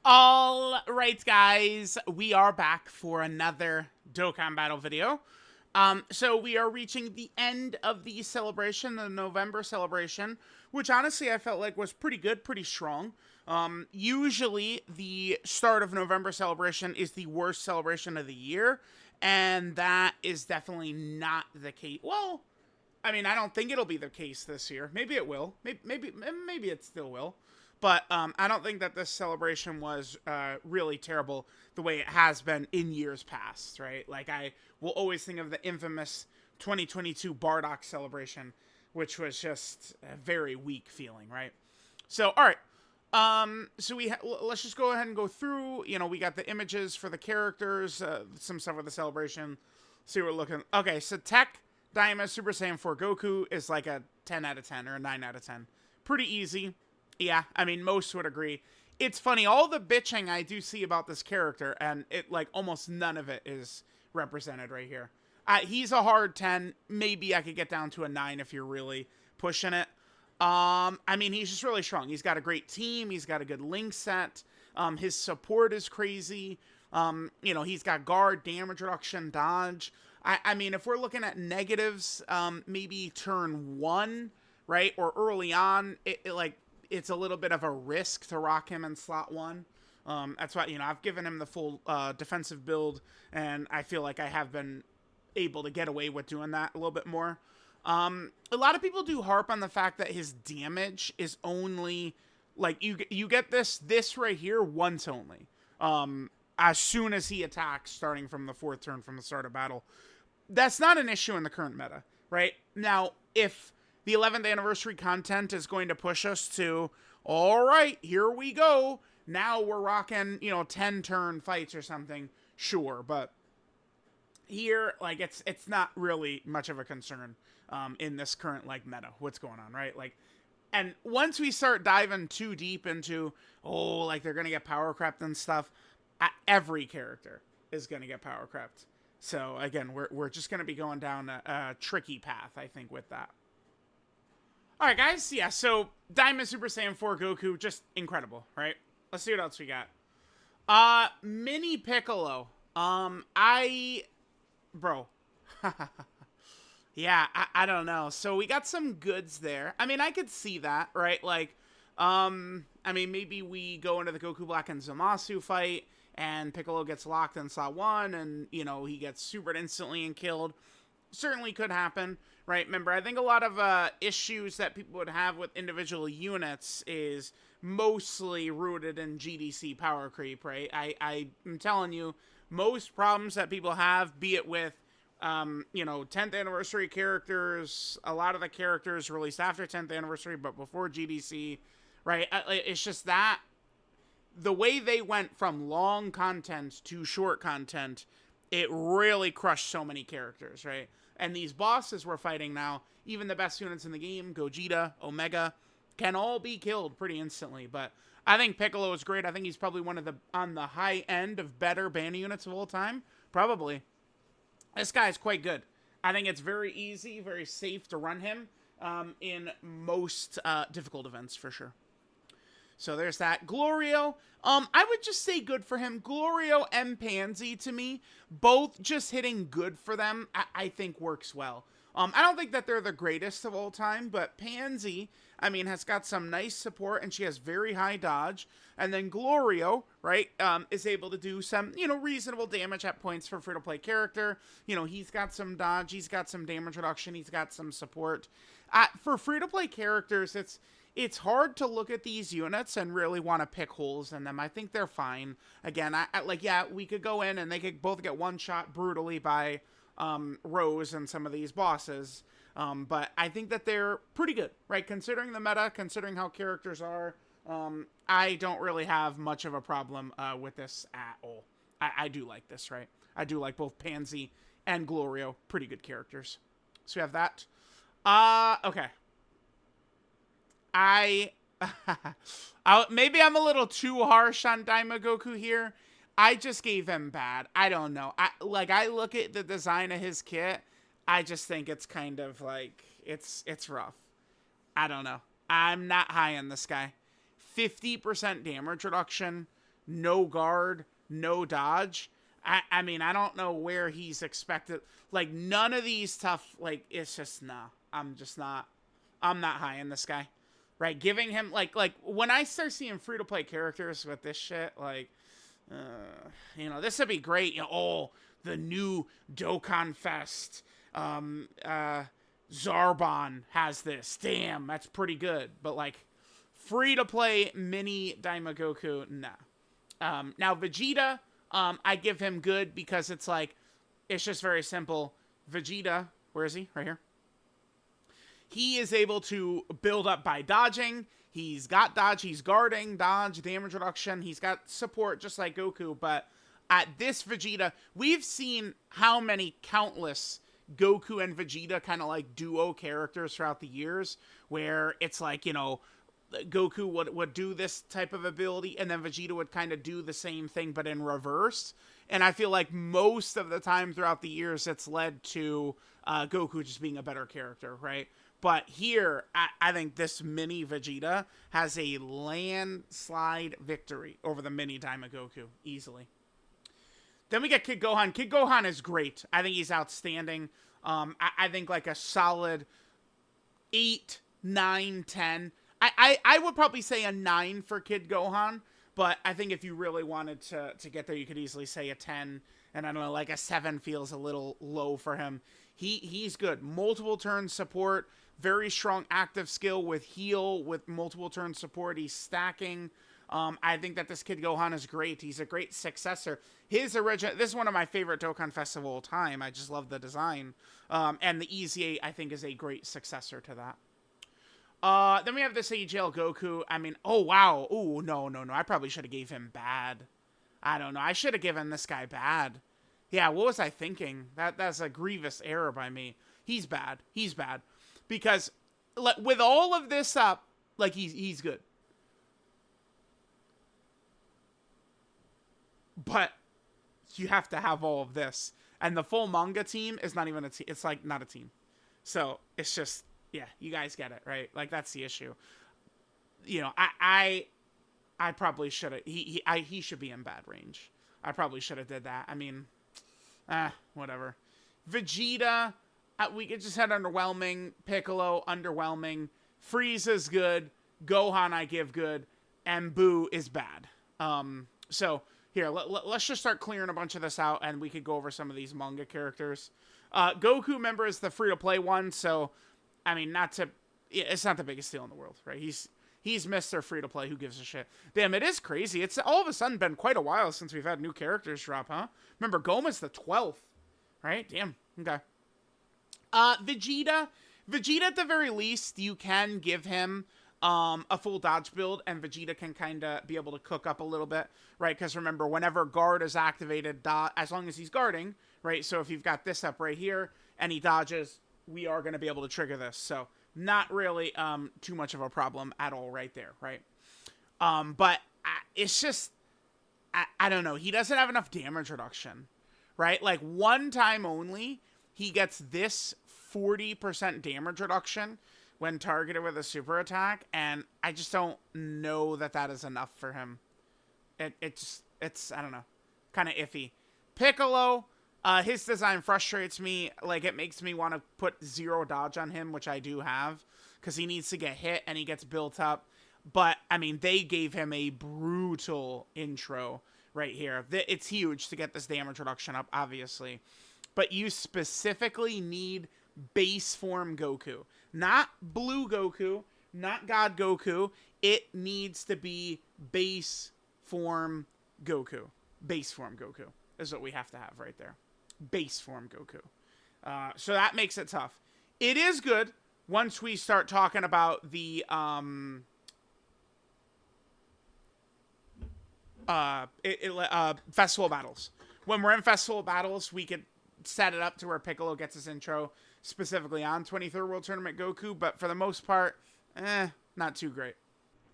All right, guys, we are back for another Dokkan battle video. So we are reaching the end of the celebration, the November celebration, which honestly I felt like was pretty good, pretty strong. Usually the start of November celebration is the worst celebration of the year, and that is definitely not the case. Well, I mean, I don't think it'll be the case this year. Maybe it will. Maybe it still will. But I don't think that this celebration was really terrible the way it has been in years past, right? Like, I will always think of the infamous 2022 Bardock celebration, which was just a very weak feeling, right? So, all right. So let's just go ahead and go through. You know, we got the images for the characters, some stuff with the celebration. See what we're looking. Okay, so Tech DAIMA Super Saiyan 4 Goku is like a 10 out of 10 or a 9 out of 10. Pretty easy. Yeah, I mean, most would agree. It's funny, all the bitching I do see about this character, and it like almost none of it is represented right here. He's a hard 10. Maybe I could get down to a 9 if you're really pushing it. I mean, he's just really strong. He's got a great team. He's got a good link set. His support is crazy. You know, he's got guard, damage reduction, dodge. I mean, if we're looking at negatives, maybe turn 1, right? Or early on, it's a little bit of a risk to rock him in slot 1. That's why, you know, I've given him the full defensive build, and I feel like I have been able to get away with doing that a little bit more. A lot of people do harp on the fact that his damage is only, like, you get this right here once only. As soon as he attacks, starting from the 4th turn from the start of battle. That's not an issue in the current meta, right? Now, if the 11th anniversary content is going to push us to, all right, here we go. Now we're rocking, you know, 10 turn fights or something. Sure, but here, like, it's not really much of a concern in this current, like, meta. What's going on, right? Like, and once we start diving too deep into, like, they're going to get power crept and stuff, every character is going to get power crept. So, again, we're just going to be going down a tricky path, I think, with that. Alright, guys. Yeah, so Diamond Super Saiyan 4 Goku, just incredible, right? Let's see what else we got. Mini Piccolo. Bro. Yeah, I don't know. So we got some goods there. I mean, I could see that, right? Like, I mean, maybe we go into the Goku Black and Zamasu fight, and Piccolo gets locked in slot 1, and, you know, he gets supered instantly and killed. Certainly could happen, right? Remember, I think a lot of issues that people would have with individual units is mostly rooted in GDC power creep, right? I'm telling you, most problems that people have, be it with, you know, 10th anniversary characters, a lot of the characters released after 10th anniversary, but before GDC, right? It's just that the way they went from long content to short content, it really crushed so many characters, right? And these bosses we're fighting now, even the best units in the game, Gogeta, Omega, can all be killed pretty instantly. But I think Piccolo is great. I think he's probably one of the, on the high end of better banner units of all time. Probably. This guy is quite good. I think it's very easy, very safe to run him in most difficult events for sure. So there's that. Glorio, I would just say good for him. Glorio and Pansy, to me, both just hitting good for them, I think works well. I don't think that they're the greatest of all time, but Pansy, I mean, has got some nice support, and she has very high dodge. And then Glorio, right, is able to do some, you know, reasonable damage at points for free-to-play character. You know, he's got some dodge, he's got some damage reduction, he's got some support. For free-to-play characters, it's hard to look at these units and really want to pick holes in them. I think they're fine. Again, yeah, we could go in and they could both get one shot brutally by Rose and some of these bosses. But I think that they're pretty good, right? Considering the meta, considering how characters are, I don't really have much of a problem with this at all. I do like this, right? I do like both Pansy and Glorio. Pretty good characters. So we have that. Okay. Maybe I'm a little too harsh on Daima Goku here. I just gave him bad. I don't know. I look at the design of his kit. I just think it's kind of like it's rough. I don't know. I'm not high on this guy. 50% damage reduction, no guard, no dodge. I mean, I don't know where he's expected. Like, none of these tough, like, it's just, nah. I'm not high in this guy. Right? Giving him, like, when I start seeing free-to-play characters with this shit, like, you know, this would be great. You know, oh, the new Dokkan Fest. Zarbon has this. Damn, that's pretty good. But, like, free-to-play mini Daima Goku, nah. Now, Vegeta, I give him good because it's like, it's just very simple. Vegeta, where is he? Right here. He is able to build up by dodging. He's got dodge. He's guarding, dodge, damage reduction. He's got support just like Goku. But at this Vegeta, we've seen how many countless Goku and Vegeta kind of like duo characters throughout the years where it's like, you know, Goku would do this type of ability and then Vegeta would kind of do the same thing but in reverse. And I feel like most of the time throughout the years it's led to Goku just being a better character, right? But here, I think this mini Vegeta has a landslide victory over the mini Daima Goku, easily. Then we get Kid Gohan. Kid Gohan is great. I think he's outstanding. I think like a solid 8, 9, 10. I would probably say a 9 for Kid Gohan, but I think if you really wanted to get there, you could easily say a 10. And I don't know, like a 7 feels a little low for him. He's good. Multiple turn support. Very strong active skill with heal, with multiple turn support. He's stacking. I think that this Kid Gohan is great. He's a great successor. His original, this is one of my favorite Dokkan Fests of all time. I just love the design. And the EZ8, I think, is a great successor to that. Then we have this AGL Goku. I mean, oh, wow. Oh, no. I probably should have gave him bad. I don't know. I should have given this guy bad. Yeah, what was I thinking? That's a grievous error by me. He's bad. Because with all of this up, like, he's good. But you have to have all of this. And the full manga team is not even a team. It's, like, not a team. So, it's just, yeah, you guys get it, right? Like, that's the issue. You know, I probably should have... He should be in bad range. I probably should have did that. I mean, whatever. Vegeta... we could just had underwhelming. Piccolo, underwhelming. Frieza's good. Gohan, I give good. And Boo is bad. So, here, let's just start clearing a bunch of this out, and we could go over some of these manga characters. Goku, remember, is the free-to-play one, so, I mean, it's not the biggest deal in the world, right? He's Mr. Free-to-play. Who gives a shit? Damn, it is crazy. It's all of a sudden been quite a while since we've had new characters drop, huh? Remember, Goma's the 12th, right? Damn, okay. Vegeta at the very least, you can give him a full dodge build, and Vegeta can kind of be able to cook up a little bit, right? Because remember, whenever guard is activated, as long as he's guarding, right? So if you've got this up right here, and he dodges, we are going to be able to trigger this. So not really too much of a problem at all right there, right? But it's just, I don't know. He doesn't have enough damage reduction, right? Like, one time only, he gets this 40% damage reduction when targeted with a super attack, and I just don't know that is enough for him. It's I don't know, kind of iffy. Piccolo, his design frustrates me. Like, it makes me want to put 0 dodge on him, which I do have, because he needs to get hit and he gets built up. But, I mean, they gave him a brutal intro right here. It's huge to get this damage reduction up, obviously. But you specifically need base form Goku. Not blue Goku, not God Goku. It needs to be base form Goku. Base form Goku is what we have to have right there. Base form Goku. So that makes it tough. It is good once we start talking about the festival battles. When we're in festival battles, we could set it up to where Piccolo gets his intro specifically on 23rd World Tournament Goku, but for the most part, not too great.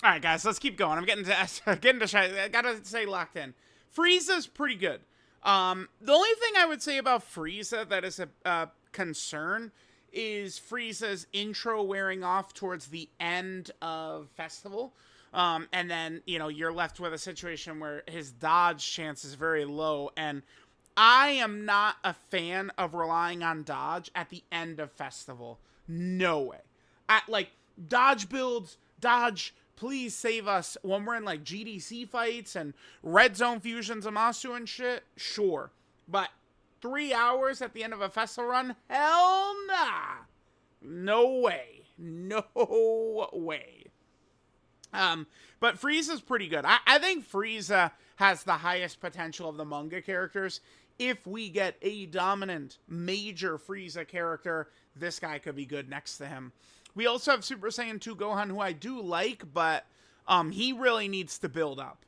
All right, guys, let's keep going. I'm getting to shy. I gotta say locked in. Frieza's pretty good. The only thing I would say about Frieza that is a concern is Frieza's intro wearing off towards the end of Festival. And then, you're left with a situation where his dodge chance is very low. And I am not a fan of relying on dodge at the end of Festival. No way. Like, dodge builds, dodge, please save us when we're in, like, GDC fights and Red Zone fusions of Masu and shit. Sure. But 3 hours at the end of a Festival run? Hell nah. No way. No way. But Frieza's pretty good. I think Frieza has the highest potential of the manga characters. If we get a dominant, major Frieza character, this guy could be good next to him. We also have Super Saiyan 2 Gohan, who I do like, but he really needs to build up.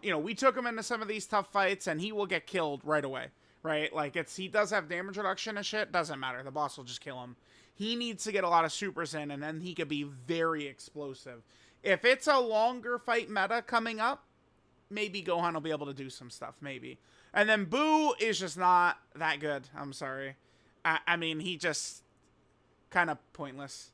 We took him into some of these tough fights, and he will get killed right away, right? Like, he does have damage reduction and shit. Doesn't matter. The boss will just kill him. He needs to get a lot of supers in, and then he could be very explosive. If it's a longer fight meta coming up, maybe Gohan will be able to do some stuff, maybe. And then Boo is just not that good. I'm sorry. I mean, he just kind of pointless.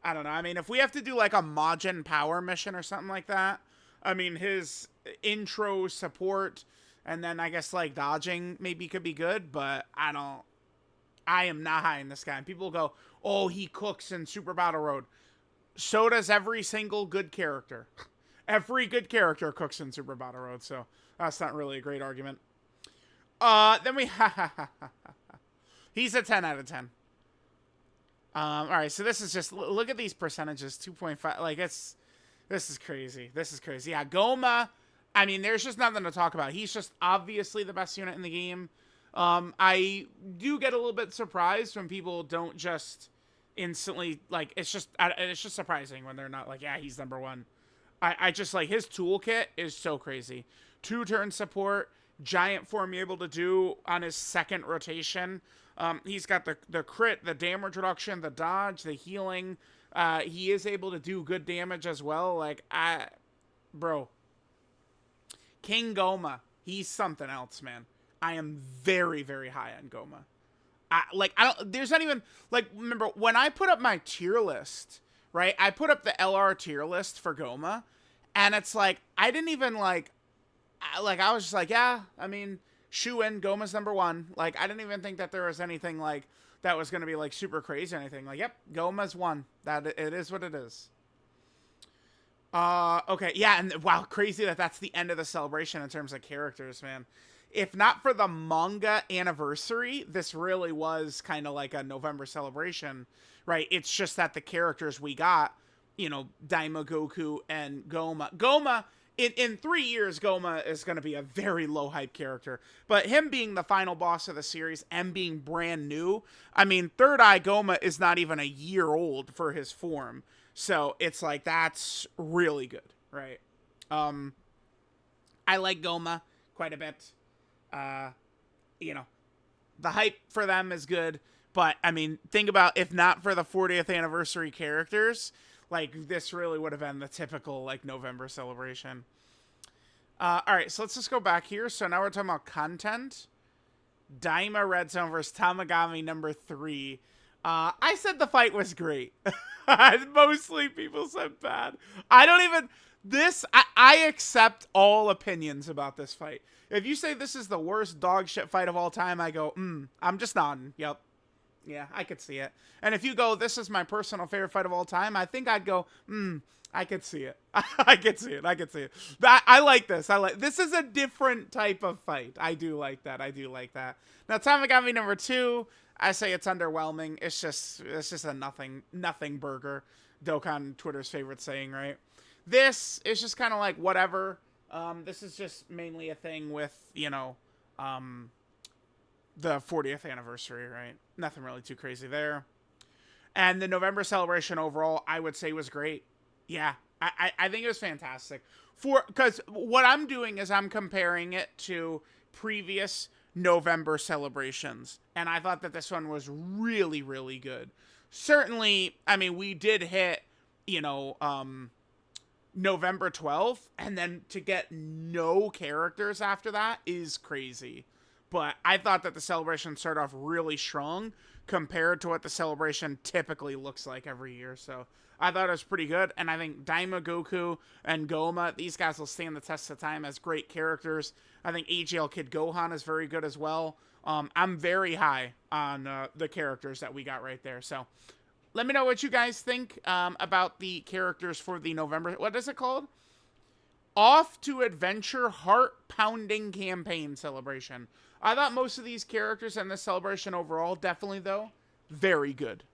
I don't know. I mean, if we have to do like a Majin Power mission or something like that, I mean, his intro support and then I guess like dodging maybe could be good, but I am not high in this guy. And people go, oh, he cooks in Super Battle Road. So does every single good character. Every good character cooks in Super Battle Road, so that's not really a great argument. Then we he's a 10 out of 10. Alright, so this is just, look at these percentages, 2.5, like, this is crazy. This is crazy. Yeah, Goma, I mean, there's just nothing to talk about. He's just obviously the best unit in the game. I do get a little bit surprised when people don't just instantly, like, it's just surprising when they're not like, yeah, he's number one. I just, like, his toolkit is so crazy. 2-turn support, giant form able to do on his second rotation. He's got the crit, the damage reduction, the dodge, the healing. He is able to do good damage as well. Like, bro. King Goma, he's something else, man. I am very, very high on Goma. There's not even, like, remember, when I put up my tier list, right, I put up the LR tier list for Goma, and it's like, I didn't even, I was just like, yeah, I mean, shoe-in, Goma's number one. Like, I didn't even think that there was anything, like, that was going to be, like, super crazy or anything. Like, yep, Goma's one. It is what it is. Okay, yeah, and wow, crazy that's the end of the celebration in terms of characters, man. If not for the manga anniversary, this really was kind of like a November celebration, right? It's just that the characters we got, DAIMA, Goku, and Goma. Goma, in 3 years, Goma is going to be a very low hype character. But him being the final boss of the series and being brand new, I mean, Third Eye Goma is not even a year old for his form. So it's like, that's really good, right? I like Goma quite a bit. The hype for them is good, but I mean, think about if not for the 40th anniversary characters, like, this really would have been the typical, like, November celebration. All right, so let's just go back here. So now we're talking about content. Daima Red Zone versus Tamagami number 3. I said the fight was great. Mostly people said bad. I accept all opinions about this fight. If you say this is the worst dog shit fight of all time, I go, I'm just nodding. Yep. Yeah, I could see it. And if you go, this is my personal favorite fight of all time, I think I'd go, I could see it. I could see it. I like this. This is a different type of fight. I do like that. Now, Tamagami number 2, I say it's underwhelming. It's just a nothing burger. Dokkan, Twitter's favorite saying, right? This is just kind of like whatever. This is just mainly a thing with, the 40th anniversary, right? Nothing really too crazy there. And the November celebration overall, I would say was great. Yeah, I think it was fantastic. Because what I'm doing is I'm comparing it to previous November celebrations. And I thought that this one was really, really good. Certainly, I mean, we did hit, November 12th. And then to get no characters after that is crazy. but I thought that the celebration started off really strong compared to what the celebration typically looks like every year. So I thought it was pretty good, and I think Daima, Goku, and Goma, these guys will stand the test of time as great characters. I think AGL Kid Gohan is very good as well. I'm very high on the characters that we got right there. So let me know what you guys think about the characters for the November. What is it called? Off to Adventure Heart Pounding Campaign Celebration. I thought most of these characters in this celebration overall, definitely though, very good.